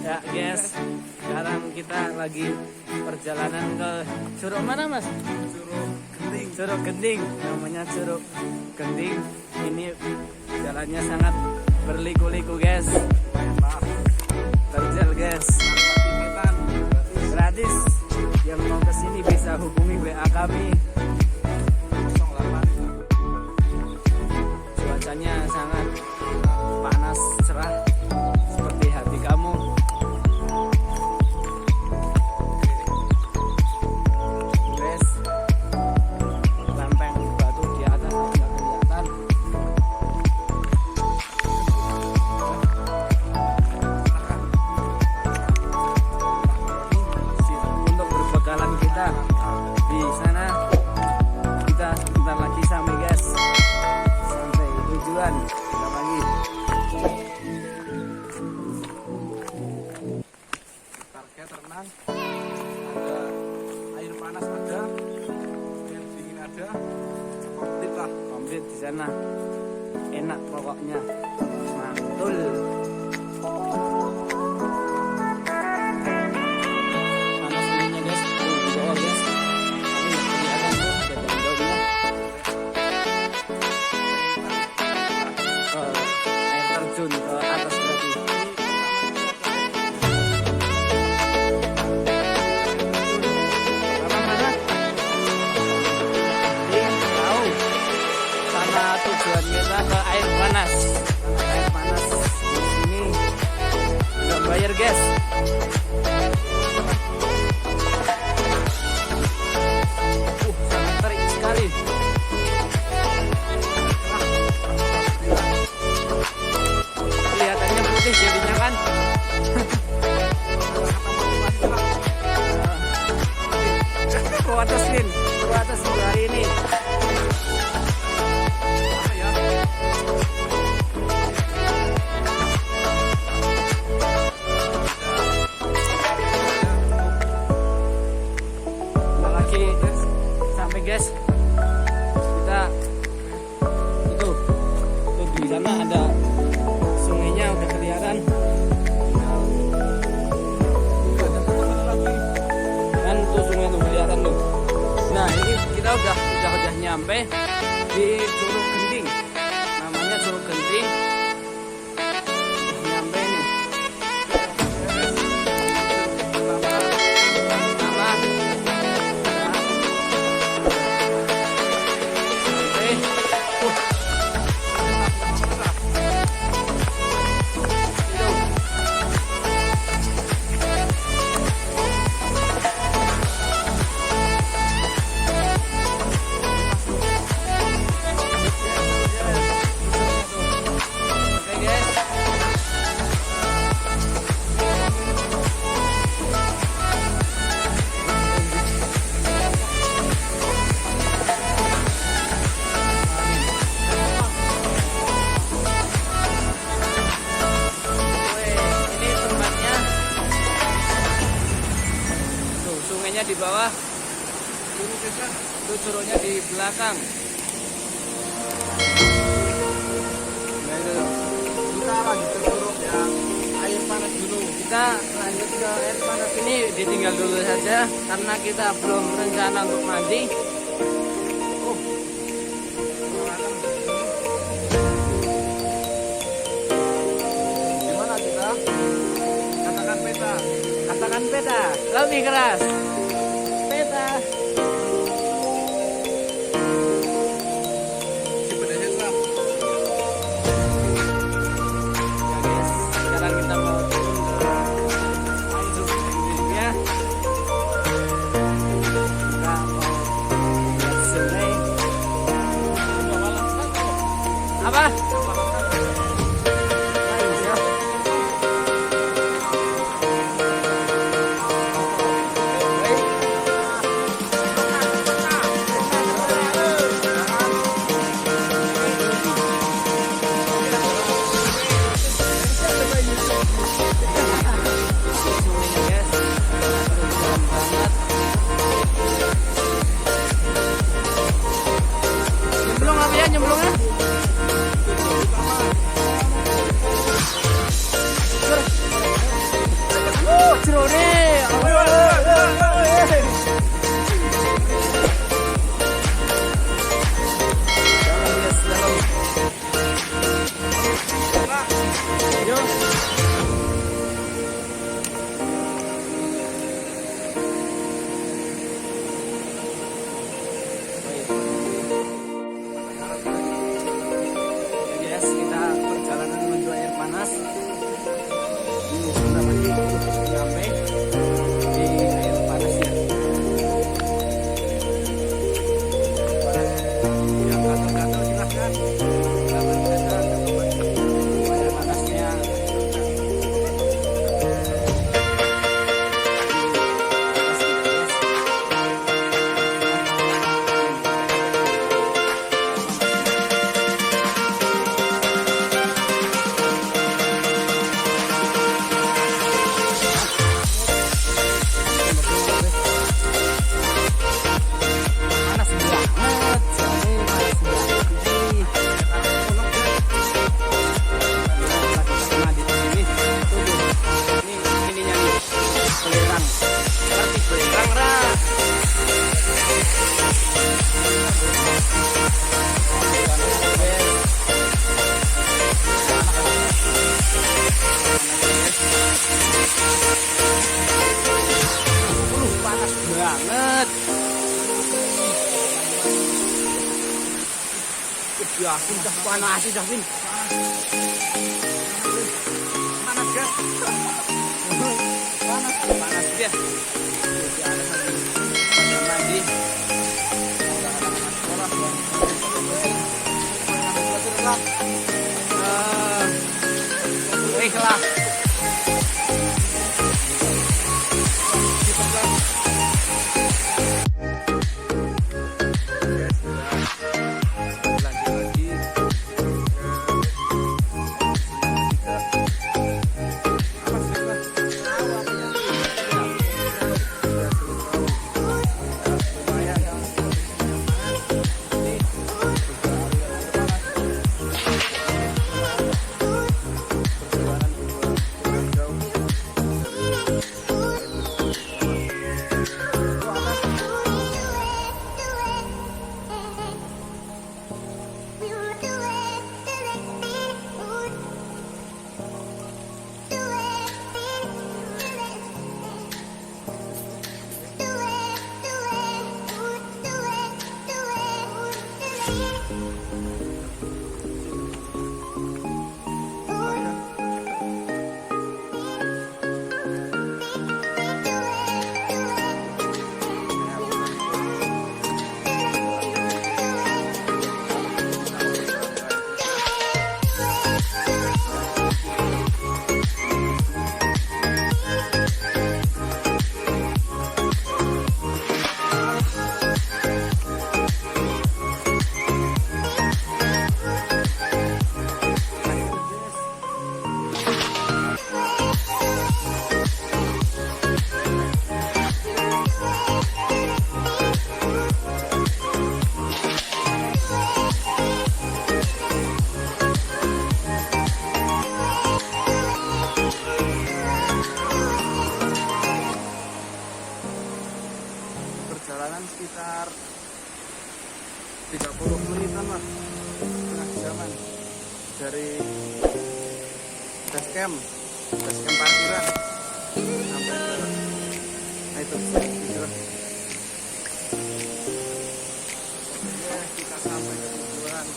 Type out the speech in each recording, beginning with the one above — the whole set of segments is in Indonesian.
Ya guys, sekarang kita lagi perjalanan ke Curug mana mas? Curug Gending, namanya Curug Gending. Ini jalannya sangat berliku-liku guys. Terjal guys, gratis. Yang mau kesini bisa hubungi WA kami. Cuacanya sangat panas cerah seperti hati kamu. Guys, lempeng batu di atas nggak kelihatan. Untuk berbekalan kita di sana, kita sebentar lagi sampai guys, sampai tujuan. Sebentar lagi. Target renang, ada air panas, ada air dingin, ada komplit lah. Komplit di sana, enak pokoknya, mantul. Panas dinginnya guys, tuh di bawah guys. Tapi nggak kelihatan tuh, ada daun-daunnya. Air terjun ke atas berarti. Apa mana? Tahu. Sama tujuan kita ke air panas. Air panas di sini nggak bayar guys. Sangat terik sekali. Kelihatannya putih jadinya kan. Ke atas hari ini. Udah lagi sampai guys. Kita itu di sana ada sungainya udah kelihatan. Kan tuh sungai tuh kelihatan tuh. Nah ini kita udah nyampe di Curug Gending. Namanya Curug Gending. Udah nyampe nih. Pertama, sungainya di bawah, itu curugnya di belakang. Nah, itu. Kita lagi ke curug yang air panas dulu. Kita lanjut ke air panas ini, ditinggal dulu saja karena kita belum rencana untuk mandi. Gimana kita? Katakan peta. Katakan peta, lebih keras. Peta. Cibedehendra. Ya guys, sekarang kita mau turun ke air Gending ya. Kita mau lihat sungai. Apa? Ayo, siap. Nyemplung apa ya nyemplungnya? Panasnya. Panas banget, jamin panas banget nih. Sama di sini tuh, ini ininya nih, belerang, seperti belerang Ra. Panas banget. Ya, sudah panas, sudah Vin. Panas ya? Panas dia. Lagi. Baiklah. Perjalanan sekitar 30 menitan lah, setengah jaman dari base camp parkiran sampai ke itu tujuan. Oke, kita sampai ke tujuan.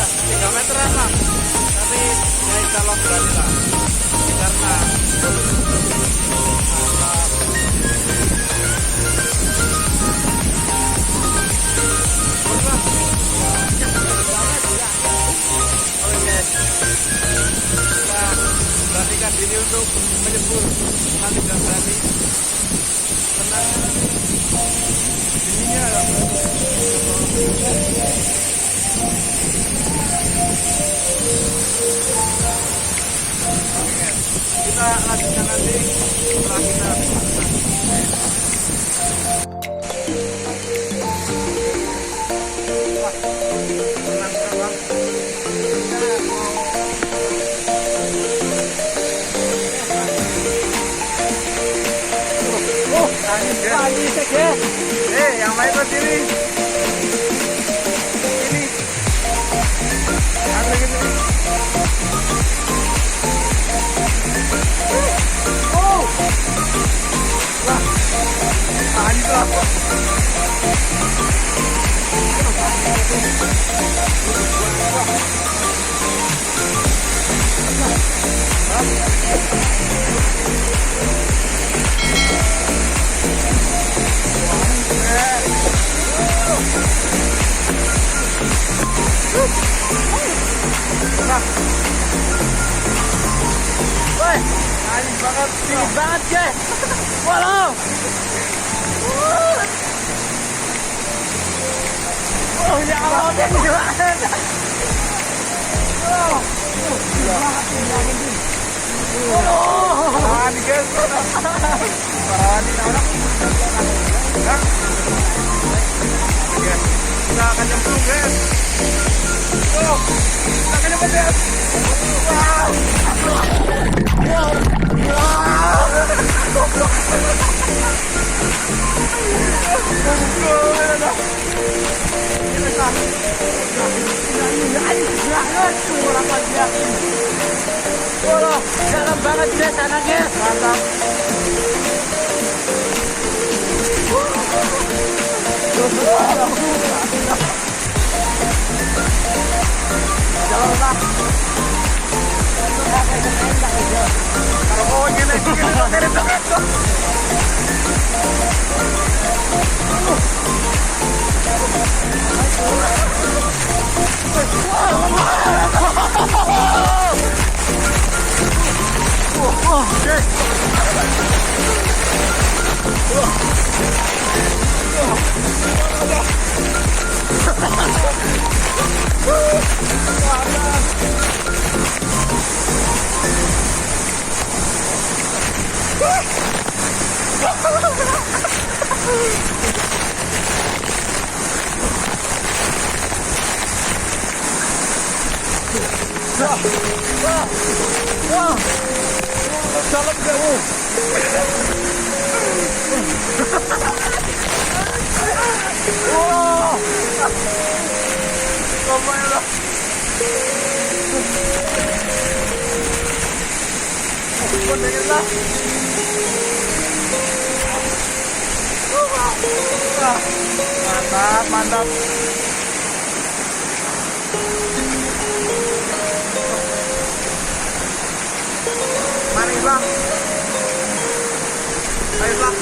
3 meteran lah. Tapi ya insya Allah berani lah. Karena perhatikan diri untuk menyebur, nanti tidak berani tenang dirinya ya. Oke, kita lanjutkan nanti setelah kita tenang bang. Lagi saja. Yang lain ke sini. Ini. Ada gini. Oh. Lah. Ini apa? Woi, Anjing banget. tinggi banget guys. Walau. Oh ya Allah, tinggi banget. Oh, Parani guys. Parani anak. Ya. Oke. Kita akan nyemplung guys. Oh, kita akan nyemplung guys. dalam banget guys anaknya. Mantap. Kalau mau gini, dalam jauh. Wow. Lumayan lah. Kondengin lah. Mantap, mantap. Mari bang. Ayo bang.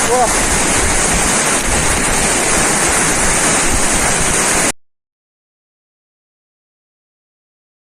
Wah,